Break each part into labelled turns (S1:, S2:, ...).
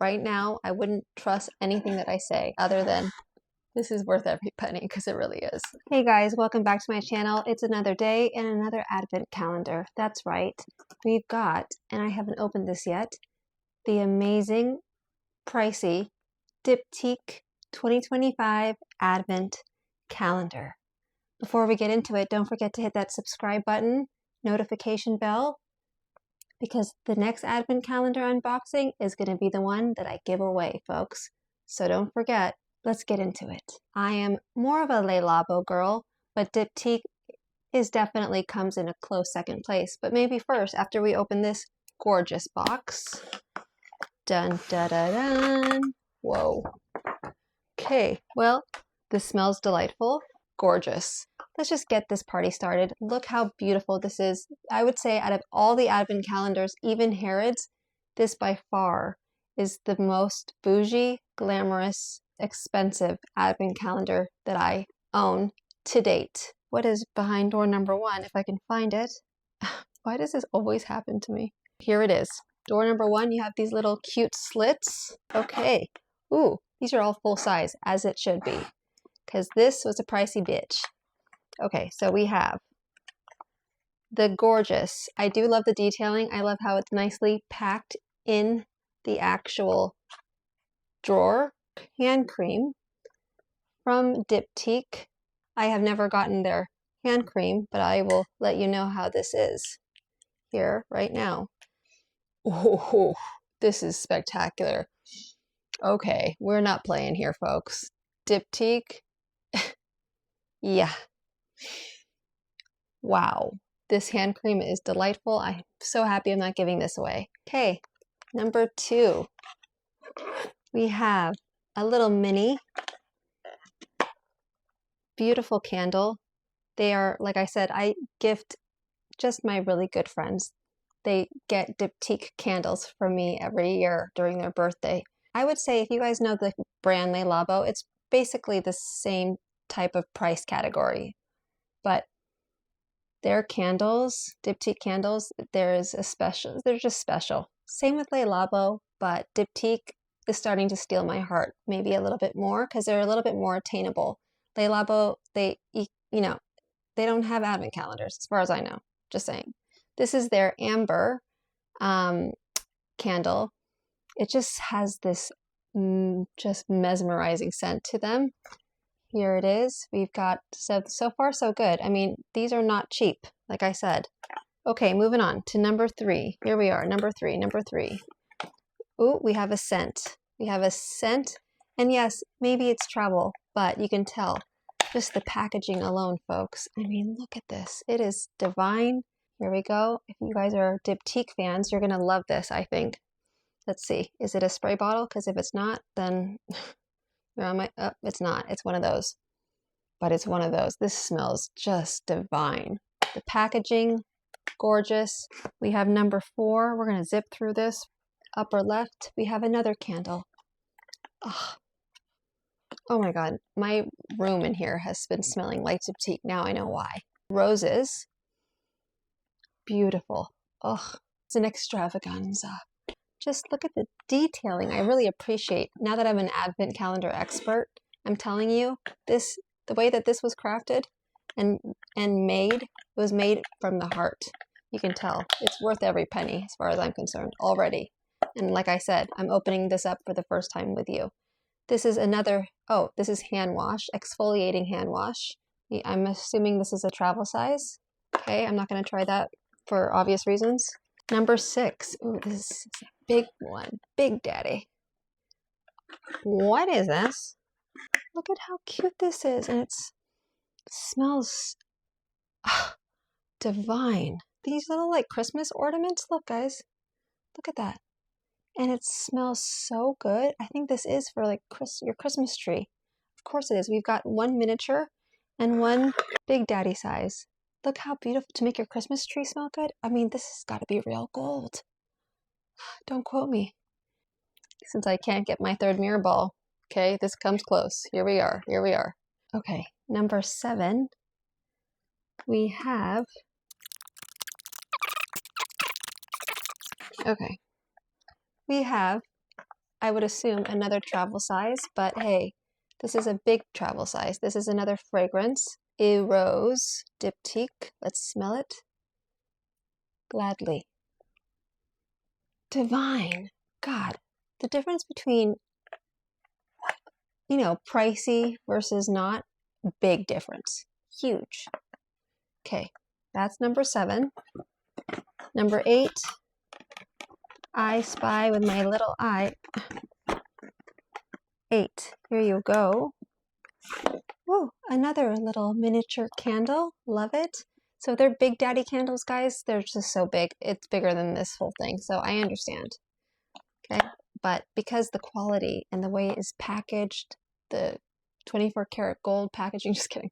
S1: right now, I wouldn't trust anything that I say other than this is worth every penny, because it really is. Hey guys, welcome back to my channel. It's another day and another advent calendar. That's right. We've got, and I haven't opened this yet, the amazing, pricey Diptyque 2025 advent calendar. Before we get into it, don't forget to hit that subscribe button, notification bell, because the next advent calendar unboxing is going to be the one that I give away, folks. So don't forget. Let's get into it. I am more of a Le Labo girl, but Diptyque definitely comes in a close second place. But maybe first, after we open this gorgeous box. Dun dun dun dun. Whoa. Okay, well, this smells delightful. Gorgeous. Let's just get this party started. Look how beautiful this is. I would say out of all the advent calendars, even Harrods, this by far is the most bougie, glamorous, expensive advent calendar that I own to date. What is behind door number 1? If I can find it. Why does this always happen to me? Here it is. Door number 1, you have these little cute slits. Okay. Ooh, these are all full size, as it should be, because this was a pricey bitch. Okay, so we have the gorgeous. I do love the detailing. I love how it's nicely packed in the actual drawer. Hand cream from Diptyque. I have never gotten their hand cream, but I will let you know how this is here right now. Oh, this is spectacular. Okay, we're not playing here, folks. Diptyque. Yeah. Wow. This hand cream is delightful. I'm so happy I'm not giving this away. Okay, number 2. We have a little mini beautiful candle. They are, like I said, I gift just my really good friends. They get Diptyque candles from me every year during their birthday. I would say if you guys know the brand Le Labo, it's basically the same type of price category. But their candles, Diptyque candles, they're just special. Same with Le Labo, but Diptyque is starting to steal my heart, maybe a little bit more, because they're a little bit more attainable. Le Labo, they don't have advent calendars, as far as I know. Just saying. This is their amber candle. It just has this just mesmerizing scent to them. Here it is. We've got, so far so good. I mean, these are not cheap, like I said. Okay, moving on to number 3. Here we are, number 3. Ooh, we have a scent. We have a scent, and yes, maybe it's travel, but you can tell just the packaging alone, folks. I mean, look at this. It is divine. Here we go. If you guys are Diptyque fans, you're going to love this, I think. Let's see. Is it a spray bottle? Because if it's not, then you're on my... Oh, it's not. It's one of those. But it's one of those. This smells just divine. The packaging, gorgeous. We have number 4. We're going to zip through this. Upper left, we have another candle. Oh my God, my room in here has been smelling like Diptyque. Now I know why. Roses. Beautiful. Oh, it's an extravaganza. Just look at the detailing. I really appreciate, now that I'm an advent calendar expert, I'm telling you, the way that this was crafted and made, it was made from the heart. You can tell. It's worth every penny as far as I'm concerned already. And like I said, I'm opening this up for the first time with you. This is another, oh, this is hand wash, exfoliating hand wash. I'm assuming this is a travel size. Okay, I'm not going to try that for obvious reasons. Number 6. Ooh, this is a big one. Big Daddy. What is this? Look at how cute this is. And it smells divine. These little like Christmas ornaments. Look, guys. Look at that. And it smells so good. I think this is for like your Christmas tree. Of course it is. We've got 1 miniature and 1 Big Daddy size. Look how beautiful to make your Christmas tree smell good. I mean, this has got to be real gold. Don't quote me. Since I can't get my 3rd mirror ball. Okay, this comes close. Here we are. Here we are. Okay, number 7. We have... Okay. We have I would assume another travel size, but hey, this is a big travel size. This is another fragrance. A Rose Diptyque. Let's smell it. Gladly. Divine. God, the difference between, you know, pricey versus not, big difference. Huge. Okay, that's number 7. Number 8, I spy with my little eye. 8, here you go. Whoa, another little miniature candle. Love it. So they're Big Daddy candles, guys. They're just so big. It's bigger than this whole thing, so I understand. Okay, but because the quality and the way it is packaged, the 24 karat gold packaging, just kidding.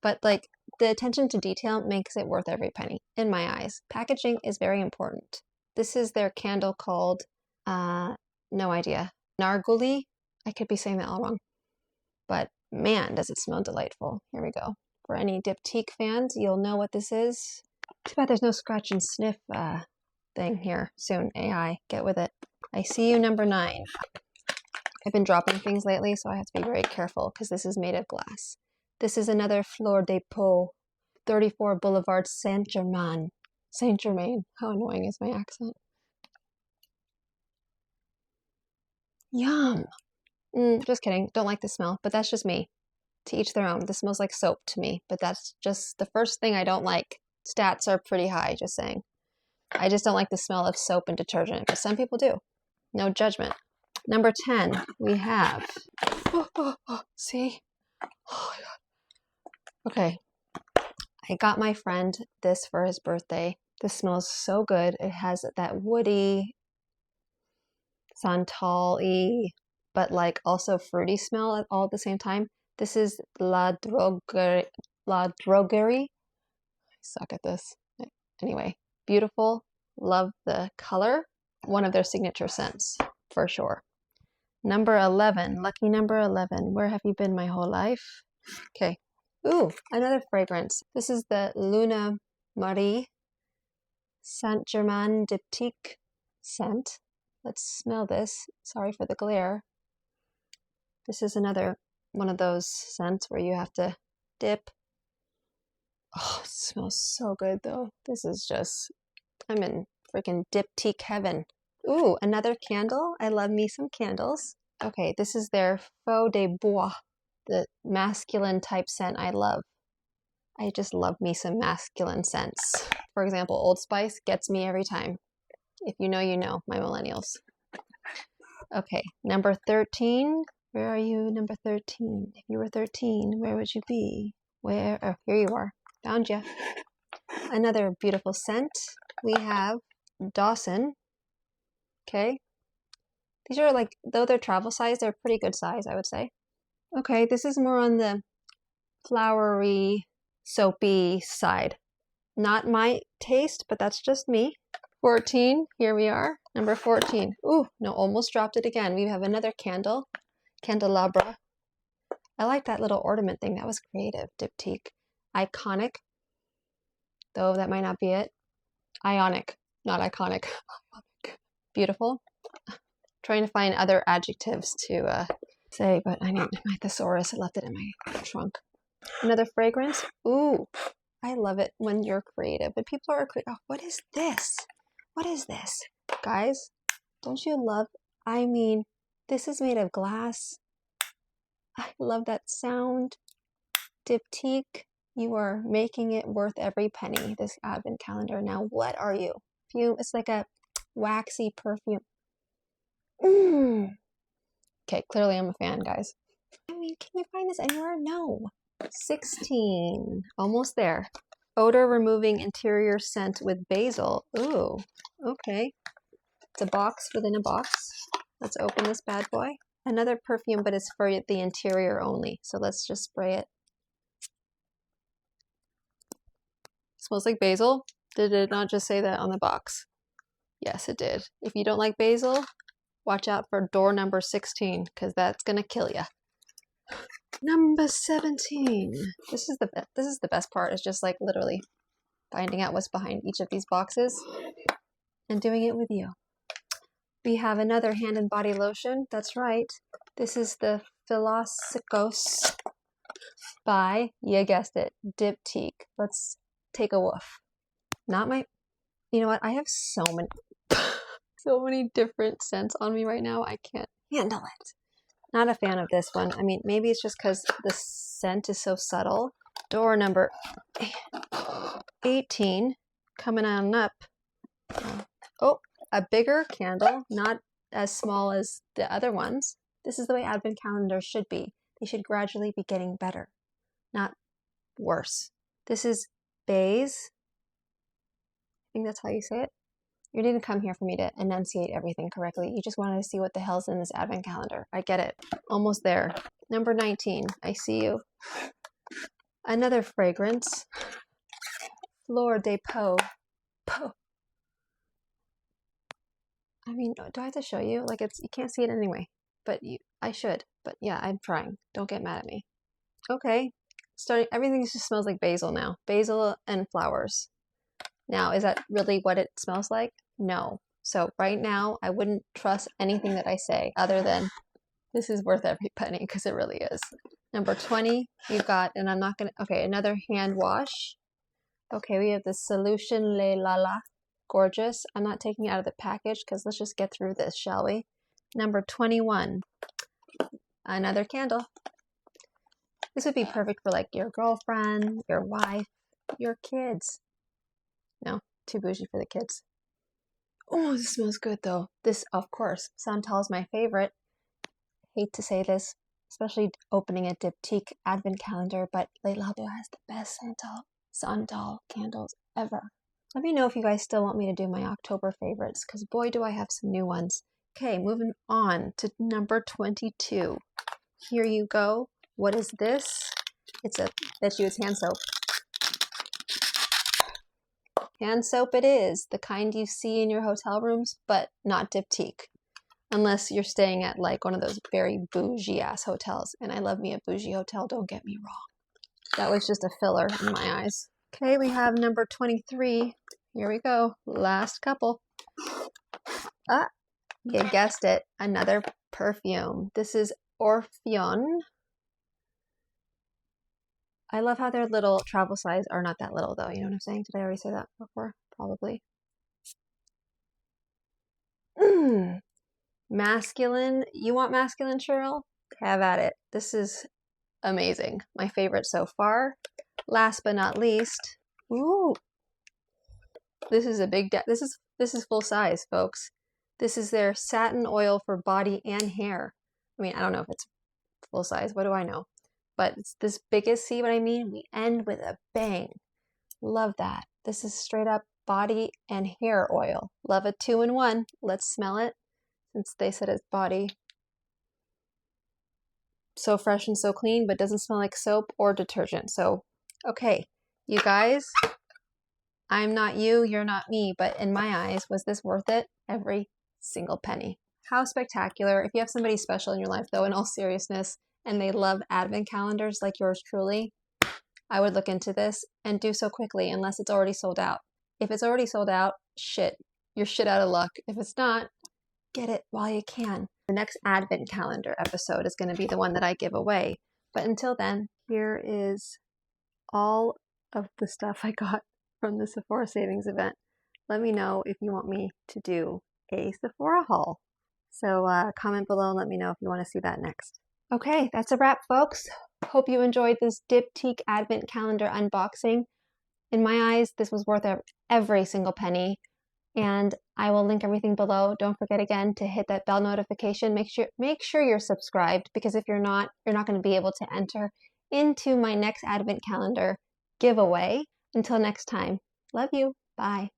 S1: But like the attention to detail makes it worth every penny in my eyes. Packaging is very important. This is their candle called, no idea, Narguli. I could be saying that all wrong, but man, does it smell delightful. Here we go. For any Diptyque fans, you'll know what this is. Too bad there's no scratch and sniff thing here soon. AI, get with it. I see you, number 9. I've been dropping things lately, so I have to be very careful because this is made of glass. This is another Fleur de Peau, 34 Boulevard Saint-Germain. Saint-Germain. How annoying is my accent? Yum. Just kidding. Don't like the smell, but that's just me. To each their own. This smells like soap to me, but that's just the first thing I don't like. Stats are pretty high, just saying. I just don't like the smell of soap and detergent, but some people do. No judgment. Number 10, we have... see? Oh my God. Okay. I got my friend this for his birthday. This smells so good. It has that woody, santal-y, but like also fruity smell all at the same time. This is La Droguerie. I suck at this. Anyway, beautiful. Love the color. One of their signature scents, for sure. Number 11, lucky number 11. Where have you been my whole life? Okay. Ooh, another fragrance. This is the Luna Marie Saint-Germain Diptyque scent. Let's smell this. Sorry for the glare. This is another one of those scents where you have to dip. Oh, it smells so good though. This is just, I'm in freaking Diptyque heaven. Ooh, another candle. I love me some candles. Okay, this is their Faux de Bois, the masculine type scent I love. I just love me some masculine scents. For example, Old Spice gets me every time. If you know, you know, my millennials. Okay, number 13. Where are you, number 13? If you were 13, where would you be? Where? Oh, here you are. Found you. Another beautiful scent. We have Dawson. Okay. These are like, though they're travel size, they're pretty good size, I would say. Okay, this is more on the flowery, soapy side. Not my taste, but that's just me. 14, here we are. Number 14. Ooh, no, almost dropped it again. We have another candle. Candelabra. I like that little ornament thing. That was creative. Diptyque. Iconic. Though that might not be it. Ionic, not iconic. Beautiful. Trying to find other adjectives to say, but I need my thesaurus. I left it in my trunk. Another fragrance. Ooh, I love it when you're creative. When people are creative. Oh, what is this? What is this? Guys, don't you love, I mean, this is made of glass. I love that sound. Diptyque, you are making it worth every penny, this advent calendar. Now, what are you? It's like a waxy perfume. Okay, clearly I'm a fan, guys. I mean, can you find this anywhere? No. 16, almost there. Odor removing interior scent with basil. Ooh, okay. It's a box within a box. Let's open this bad boy. Another perfume, but it's for the interior only. So let's just spray it. Smells like basil. Did it not just say that on the box? Yes, it did. If you don't like basil, watch out for door number 16, because that's gonna kill you. Number 17. This is the best part. It's just like literally finding out what's behind each of these boxes and doing it with you. We have another hand and body lotion. That's right. This is the Philosopos by, you guessed it, Diptyque. Let's take a woof. Not my, you know what? I have so many, so many different scents on me right now. I can't handle it. Not a fan of this one. I mean, maybe it's just because the scent is so subtle. Door number 18, coming on up. Oh, a bigger candle, not as small as the other ones. This is the way advent calendars should be. They should gradually be getting better, not worse. This is Bays. I think that's how you say it. You didn't come here for me to enunciate everything correctly. You just wanted to see what the hell's in this advent calendar. I get it. Almost there. Number 19. I see you. Another fragrance. Fleur de Peau. I mean, do I have to show you? Like, you can't see it anyway. But I should. But yeah, I'm trying. Don't get mad at me. Okay. Everything just smells like basil now. Basil and flowers. Now, is that really what it smells like? No. So right now, I wouldn't trust anything that I say other than this is worth every penny, because it really is. Number 20, we've got, and I'm not going to, okay, another hand wash. Okay, we have the Solution Le Lala. Gorgeous. I'm not taking it out of the package because let's just get through this, shall we? Number 21, another candle. This would be perfect for like your girlfriend, your wife, your kids. No, too bougie for the kids. Oh, this smells good though. This, of course, Santal is my favorite. Hate to say this, especially opening a Diptyque advent calendar, but Le Labo has the best Santal candles ever. Let me know if you guys still want me to do my October favorites, because boy, do I have some new ones. Okay, moving on to number 22. Here you go. What is this? Bet you it's hand soap. Hand soap it is, the kind you see in your hotel rooms, but not Diptyque. Unless you're staying at like one of those very bougie ass hotels. And I love me a bougie hotel, don't get me wrong. That was just a filler in my eyes. Okay, we have number 23. Here we go. Last couple. Ah, you guessed it. Another perfume. This is Orpheon. I love how their little travel size are not that little though. You know what I'm saying? Did I already say that before? Probably. Masculine. You want masculine, Cheryl? Have at it. This is amazing. My favorite so far. Last but not least. Ooh. This is a big, this is full size, folks. This is their satin oil for body and hair. I mean, I don't know if it's full size. What do I know? But it's this biggest, see what I mean? We end with a bang. Love that. This is straight up body and hair oil. Love a 2-in-1. Let's smell it since they said it's body. So fresh and so clean, but doesn't smell like soap or detergent. So, okay, you guys, I'm not you, you're not me, but in my eyes, was this worth it? Every single penny. How spectacular. If you have somebody special in your life, though, in all seriousness, and they love advent calendars like yours truly, I would look into this and do so quickly unless it's already sold out. If it's already sold out, shit, you're shit out of luck. If it's not, get it while you can. The next advent calendar episode is going to be the one that I give away. But until then, here is all of the stuff I got from the Sephora savings event. Let me know if you want me to do a Sephora haul. So comment below and let me know if you want to see that next. Okay, that's a wrap, folks. Hope you enjoyed this Diptyque advent calendar unboxing. In my eyes, this was worth every single penny. And I will link everything below. Don't forget again to hit that bell notification. Make sure you're subscribed, because if you're not going to be able to enter into my next advent calendar giveaway. Until next time, love you. Bye.